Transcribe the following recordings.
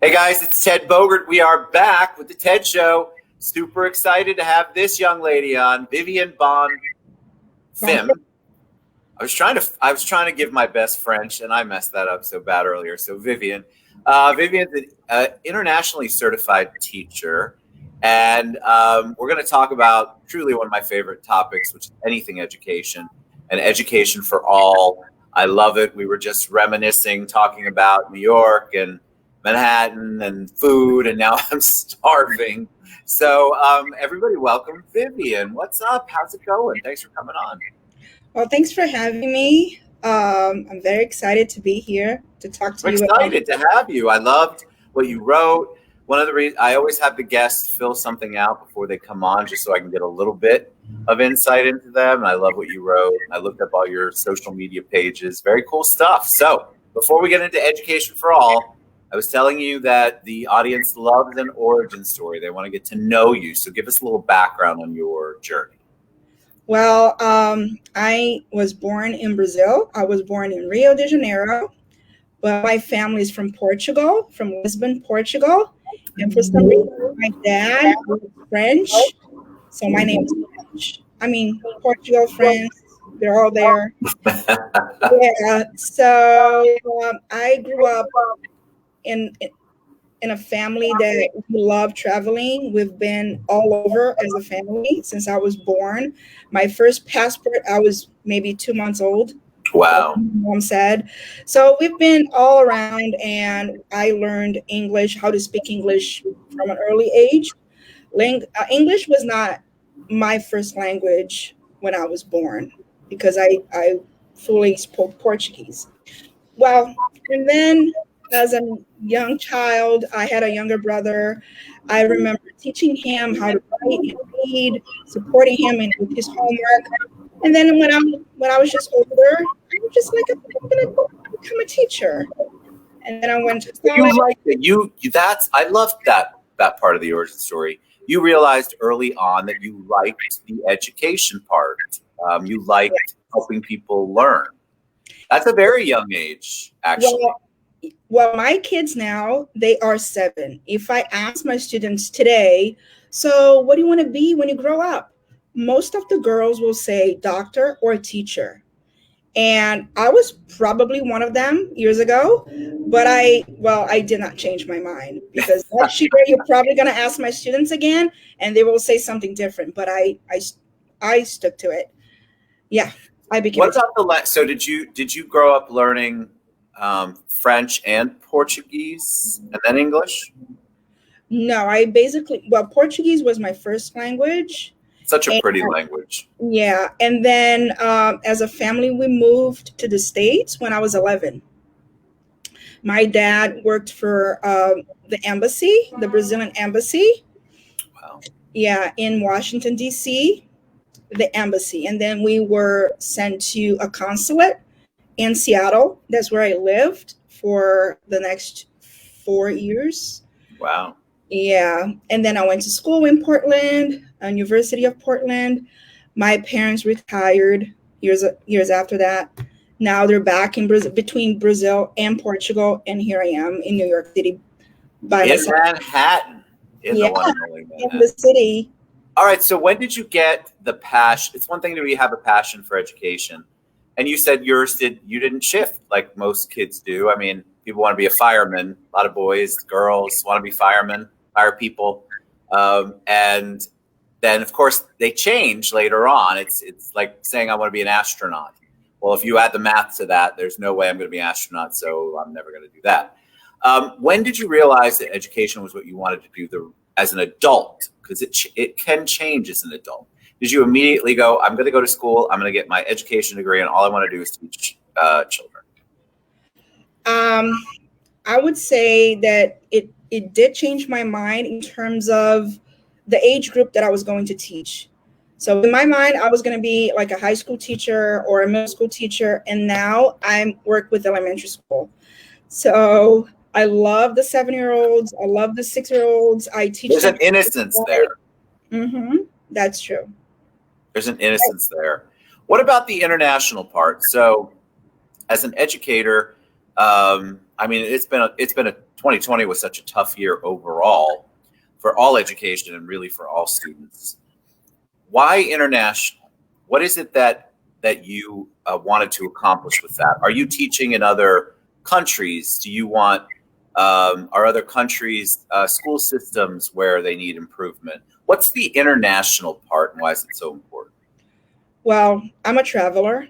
Hey guys, it's Ted Bogert. We are back with the Ted Show. Super excited to have this young lady on, Vivane Bonfim. I was trying to give my best French, and I messed that up so bad earlier. So Vivane, Viviane's an internationally certified teacher, and we're going to talk about truly one of my favorite topics, which is anything education and education for all. I love it. We were just reminiscing, talking about New York and Manhattan and food, and now I'm starving. So everybody, welcome Vivane. What's up? How's it going? Thanks for coming on. Well, thanks for having me. I'm very excited to be here to talk to you. I'm excited to have you. I loved what you wrote. One of the reasons I always have the guests fill something out before they come on, just so I can get a little bit of insight into them. And I love what you wrote. I looked up all your social media pages. Very cool stuff. So before we get into education for all, I was telling you that the audience loves an origin story. They want to get to know you. So give us a little background on your journey. Well, I was born in Brazil. I was born in Rio de Janeiro, but my family is from Portugal, from Lisbon, Portugal. And for some reason, my dad was French, so my name is French. I mean, Portugal, France, they're all there. Yeah, so I grew up in a family that we love traveling. We've been all over as a family since I was born. My first passport, I was maybe 2 months old. Wow. Mom said. So we've been all around, and I learned English, how to speak English from an early age. English was not my first language when I was born because I fully spoke Portuguese. Well, and then as a young child, I had a younger brother. I remember teaching him how to write and read, supporting him in with his homework. And then when I was just older, I was just like, I'm gonna become a teacher. And then I went to college. You like it. I loved that part of the origin story. You realized early on that you liked the education part. You liked helping people learn. That's a very young age, actually. Well, my kids now, they are 7. If I ask my students today, so what do you want to be when you grow up? Most of the girls will say doctor or teacher. And I was probably one of them years ago, but I did not change my mind because next year you're probably going to ask my students again and they will say something different, but I stuck to it. Yeah, I became. What about so did you grow up learning French and Portuguese and then English? No, Portuguese was my first language. Such a pretty language. Yeah. And then as a family, we moved to the States when I was 11. My dad worked for the embassy, the Brazilian embassy. Wow. Yeah, in Washington, D.C., the embassy. And then we were sent to a consulate in Seattle. That's where I lived for the next 4 years. Wow. Yeah. And then I went to school in Portland, University of Portland. My parents retired years after that. Now they're back in Brazil, between Brazil and Portugal, and here I am in New York City by myself. Manhattan. In the city. All right. So when did you get the passion? It's one thing to have a passion for education, and you said you didn't shift like most kids do. I mean, people want to be a fireman. A lot of boys, girls want to be firemen, fire people. And then, of course, they change later on. It's like saying I want to be an astronaut. Well, if you add the math to that, there's no way I'm going to be an astronaut, so I'm never going to do that. When did you realize that education was what you wanted to do as an adult? Because it can change as an adult. Did you immediately go, I'm going to go to school, I'm going to get my education degree, and all I want to do is teach children? I would say that it did change my mind in terms of the age group that I was going to teach. So in my mind, I was going to be like a high school teacher or a middle school teacher. And now I work with elementary school. So I love the 7-year-olds. I love the 6-year-olds. I teach. There's an innocence there. Mm-hmm. That's true. There's an innocence there. What about the international part? So as an educator, I mean, it's been a 2020 was such a tough year overall for all education and really for all students. Why international? What is it that you wanted to accomplish with that? Are you teaching in other countries? Do you want are other countries school systems where they need improvement? What's the international part, and why is it so important? Well, I'm a traveler.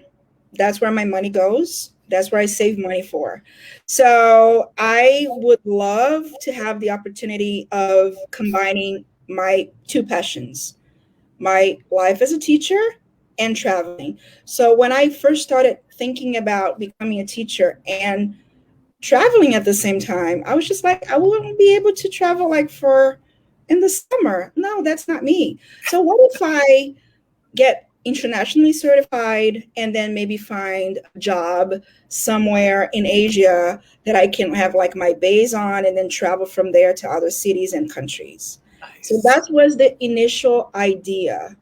That's where my money goes. That's where I save money for. So I would love to have the opportunity of combining my two passions, my life as a teacher and traveling. So when I first started thinking about becoming a teacher and traveling at the same time, I was just like, I wouldn't be able to travel like for in the summer. No, that's not me. So what if I get internationally certified and then maybe find a job somewhere in Asia that I can have like my base on and then travel from there to other cities and countries. So Nice. that was the initial idea.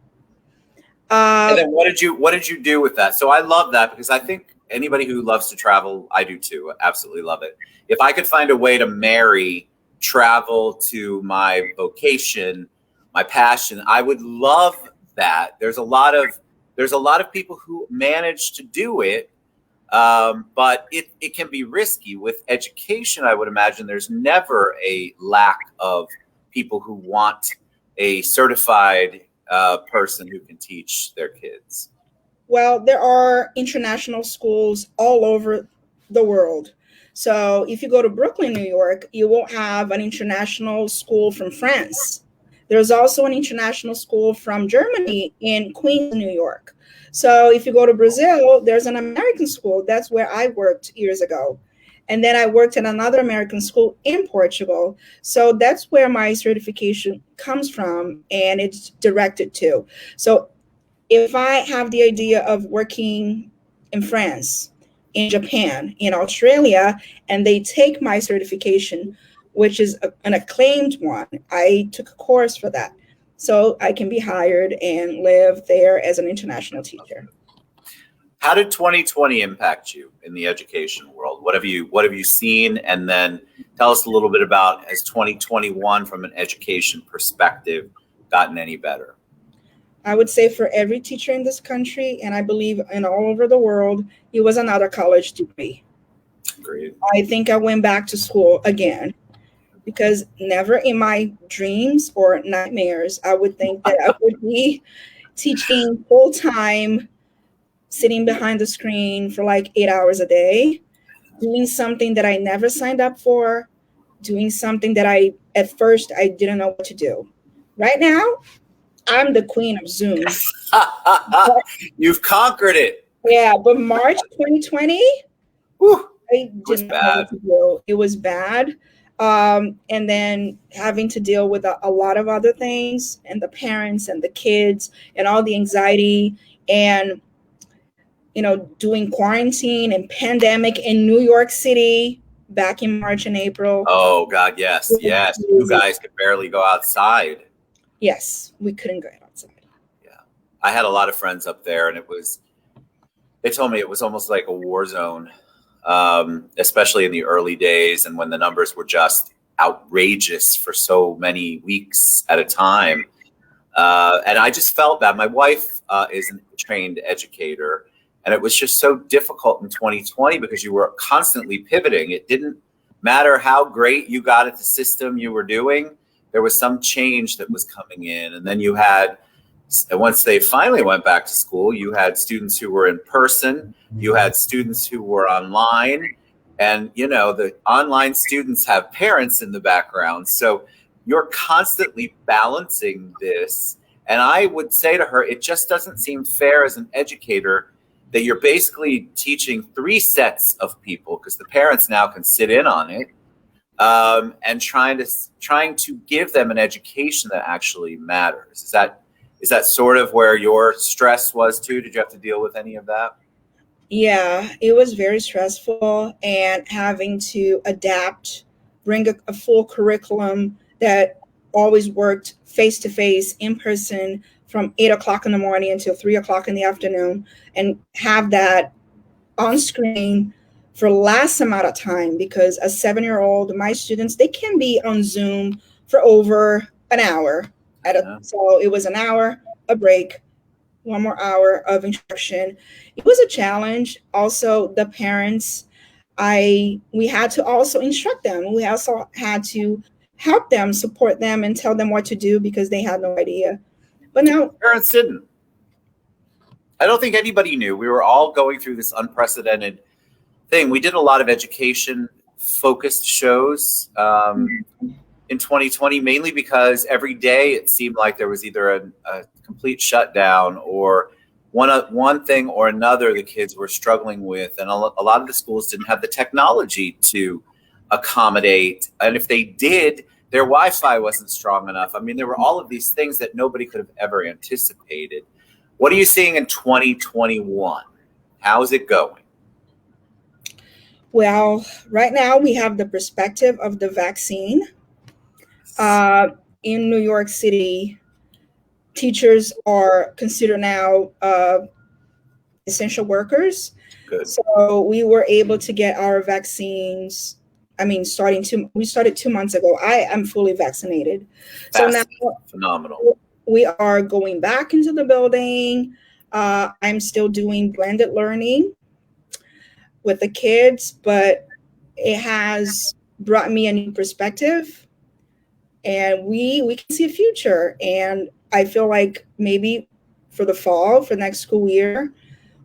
And Uh, then what did you do with that? So I love that because I think anybody who loves to travel, I do too. Absolutely love it. If I could find a way to marry travel to my vocation, my passion, I would love that. There's a lot of people who manage to do it, but it can be risky with education. I would imagine there's never a lack of people who want a certified person who can teach their kids. well, there are international schools all over the world. So if you go to Brooklyn, New York, you won't have an international school from France. There's also an international school from Germany in Queens, New York. So if you go to Brazil, there's an American school. That's where I worked years ago. And then I worked at another American school in Portugal. So that's where my certification comes from and it's directed to. So if I have the idea of working in France, in Japan, in Australia, and they take my certification, which is an acclaimed one, I took a course for that. So I can be hired and live there as an international teacher. How did 2020 impact you in the education world? What have you seen? And then tell us a little bit about has 2021 from an education perspective gotten any better? I would say for every teacher in this country, and I believe in all over the world, it was another college degree. Great. I think I went back to school again because never in my dreams or nightmares I would think that I would be teaching full time, sitting behind the screen for like 8 hours a day, doing something that I never signed up for, doing something that I at first I didn't know what to do. Right now, I'm the queen of Zoom. But, You've conquered it. yeah, but March 2020, Whew, I it was didn't know bad. what to do. It was bad. And then having to deal with a lot of other things and the parents and the kids and all the anxiety and, doing quarantine and pandemic in New York City back in March and April. Oh God, yes, It was yes. You crazy. guys could barely go outside. Yes, we couldn't go outside. Yeah, I had a lot of friends up there, and they told me it was almost like a war zone, especially in the early days and when the numbers were just outrageous for so many weeks at a time. And I just felt that my wife is a trained educator, and it was just so difficult in 2020 because you were constantly pivoting. It didn't matter how great you got at the system you were doing. There was some change that was coming in, and then you had once they finally went back to school, you had students who were in person, you had students who were online, and the online students have parents in the background. So you're constantly balancing this. And I would say to her, it just doesn't seem fair as an educator that you're basically teaching three sets of people because the parents now can sit in on it, and trying to give them an education that actually matters. Is that sort of where your stress was too? Did you have to deal with any of that? Yeah, it was very stressful and having to adapt, bring a full curriculum that always worked face to face, in person from 8 o'clock in the morning until 3 o'clock in the afternoon, and have that on screen for last amount of time, because a 7-year-old, my students, they can be on Zoom for over an hour so it was an hour, a break, 1 more hour of instruction. It was a challenge. Also, the parents, we had to also instruct them. We also had to help them, support them, and tell them what to do because they had no idea. But now parents didn't. I don't think anybody knew. We were all going through this unprecedented thing. We did a lot of education focused shows in 2020, mainly because every day it seemed like there was either a complete shutdown or one thing or another the kids were struggling with. And a lot of the schools didn't have the technology to accommodate. And if they did, their Wi-Fi wasn't strong enough. I mean, there were all of these things that nobody could have ever anticipated. What are you seeing in 2021? How's it going? Well, right now we have the perspective of the vaccine. In New York City, teachers are considered now essential workers. Good. So we were able to get our vaccines. I mean, we started 2 months ago. I am fully vaccinated. So now phenomenal. We are going back into the building. I'm still doing blended learning with the kids, but it has brought me a new perspective, and we can see a future. And I feel like maybe for the fall, for next school year,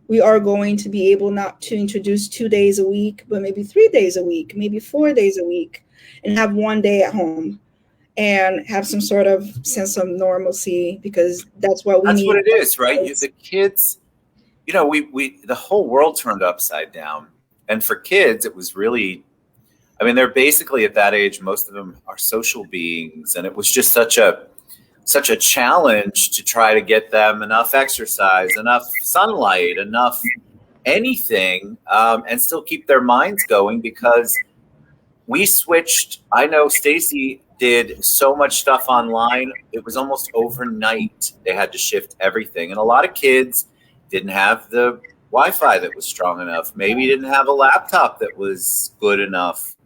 we are going to be able not to introduce 2 days a week, but maybe 3 days a week, maybe 4 days a week, and have 1 day at home and have some sort of sense of normalcy, because that's what we need. That's what it is, right? The kids, the whole world turned upside down. And for kids, it was really, I mean, they're basically at that age, most of them are social beings. And it was just such a challenge to try to get them enough exercise, enough sunlight, enough anything, and still keep their minds going, because we switched. I know Stacy did so much stuff online. It was almost overnight. They had to shift everything. And a lot of kids didn't have the Wi-Fi that was strong enough, maybe didn't have a laptop that was good enough,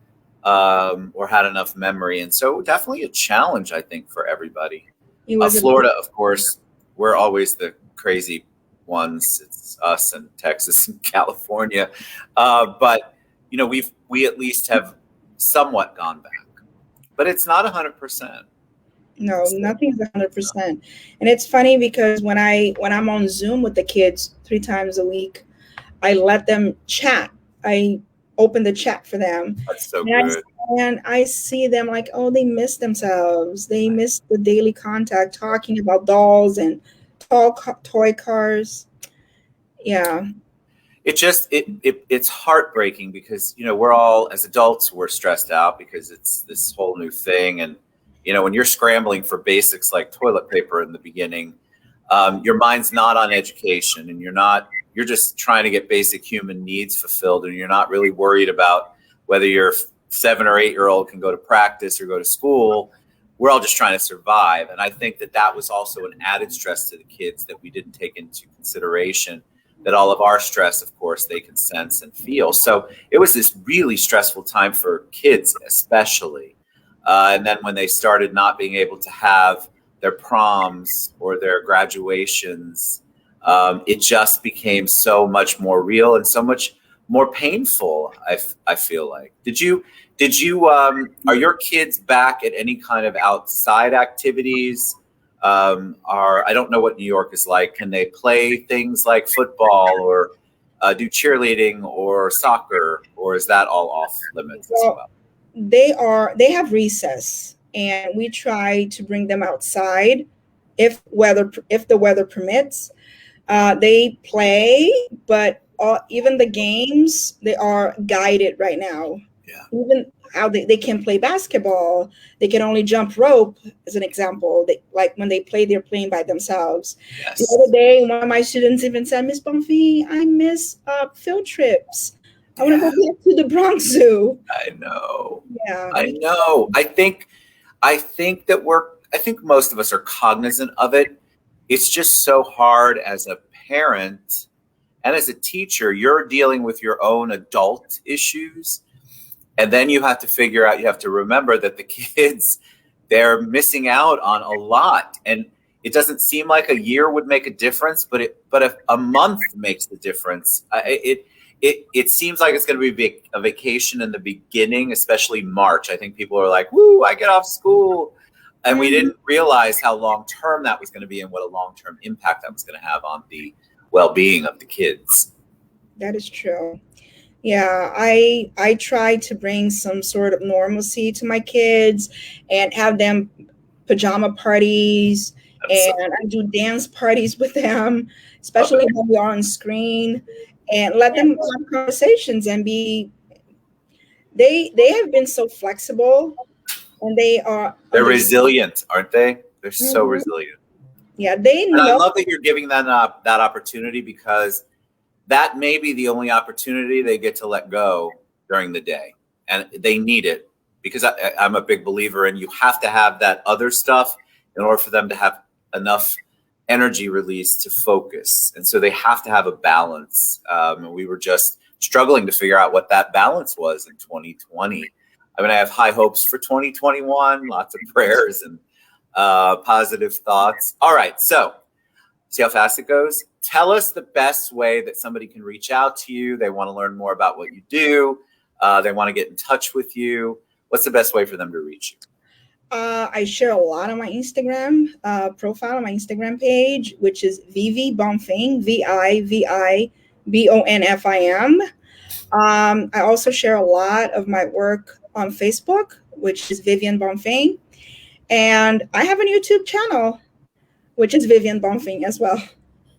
or had enough memory. And so definitely a challenge, I think, for everybody. Florida, of course, we're always the crazy ones. It's us and Texas and California. But, we at least have somewhat gone back. But it's not 100%. No, nothing's 100%. And it's funny because when I'm on Zoom with the kids 3 times a week, I let them chat. I open the chat for them. That's so good. And I see them like, oh, they miss themselves. They miss the daily contact, talking about dolls and toy cars. Yeah. It's heartbreaking because, we're all, as adults, we're stressed out because it's this whole new thing. And, when you're scrambling for basics like toilet paper in the beginning, your mind's not on education, and you're just trying to get basic human needs fulfilled. And you're not really worried about whether your 7 or 8-year-old can go to practice or go to school. We're all just trying to survive. And I think that was also an added stress to the kids that we didn't take into consideration, that all of our stress, of course, they can sense and feel. So it was this really stressful time for kids, especially. And then when they started not being able to have their proms or their graduations, it just became so much more real and so much more painful, I feel like. Are your kids back at any kind of outside activities? I don't know what New York is like. Can they play things like football or do cheerleading or soccer, or is that all off limits as well? They have recess, and we try to bring them outside if the weather permits. They play, but even the games, they are guided right now. Yeah. Even how they can play basketball, they can only jump rope, as an example. Like when they play, they're playing by themselves. Yes. The other day, one of my students even said, Miss Bonfim, I miss field trips. I want to go back to the Bronx Zoo. I know. Yeah. I know. I think most of us are cognizant of it. It's just so hard as a parent And as a teacher, you're dealing with your own adult issues. And then you have to figure out, you have to remember that the kids, they're missing out on a lot. And it doesn't seem like a year would make a difference, but if a month makes the difference, it seems like it's going to be a vacation in the beginning, especially March. I think people are like, woo, I get off school. And we didn't realize how long-term that was going to be and what a long-term impact that was going to have on the well-being of the kids. That is true. Yeah, I try to bring some sort of normalcy to my kids and have them pajama parties, and I do dance parties with them, especially when we are on screen, and let them have conversations and be. They have been so flexible, and they're resilient, aren't they? They're so resilient. Yeah, they know. And I love that you're giving them that opportunity, because that may be the only opportunity they get to let go during the day, and they need it, because I'm a big believer in, you have to have that other stuff in order for them to have enough energy release to focus. And so they have to have a balance. And we were just struggling to figure out what that balance was in 2020. I mean, I have high hopes for 2021, lots of prayers and positive thoughts. All right, so see how fast it goes? Tell us the best way that somebody can reach out to you. They want to learn more about what you do. They want to get in touch with you. What's the best way for them to reach you? I share a lot on my Instagram profile, on my Instagram page, which is Vivi Bonfim, VIVIBONFIM. I also share a lot of my work on Facebook, which is Viviane Bonfim. And I have a YouTube channel, which is Viviane Bonfim as well.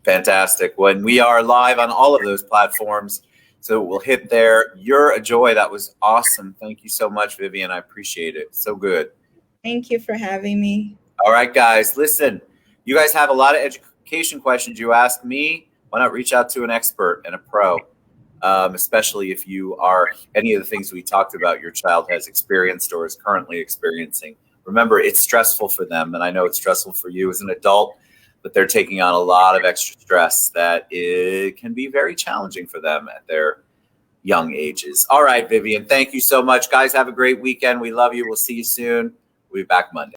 Fantastic. When we are live on all of those platforms, so we'll hit there. You're a joy. That was awesome. Thank you so much, Vivane. I appreciate it. So good. Thank you for having me. All right, guys, listen, you guys have a lot of education questions you ask me. Why not reach out to an expert and a pro, especially if you are any of the things we talked about your child has experienced or is currently experiencing. Remember, it's stressful for them, and I know it's stressful for you as an adult, but they're taking on a lot of extra stress that it can be very challenging for them at their young ages. All right, Vivane, thank you so much. Guys, have a great weekend. We love you. We'll see you soon. We'll be back Monday.